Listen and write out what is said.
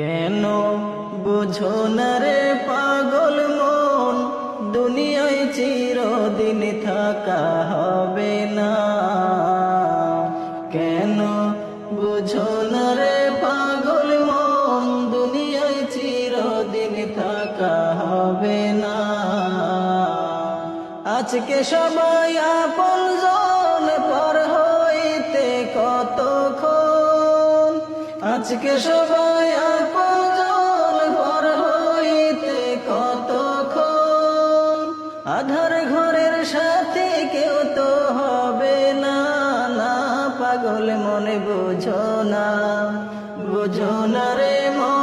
কেন বুঝো না রে পাগল মন, দুনিয়ায় চিরদিন থাকা হবে না। কেন বুঝো না রে পাগল মন, দুনিয়ায় চিরদিন থাকা হবে না। আজকে সবাই আপনজন, পর হইতে কতক্ষণ। আজকে সবাই আপনজন, পর হইতে কতক্ষণ। আধার ঘরের সাথে কেউ তো হবে না। না পাগল মনে বুঝো না, বুঝো না রে মন।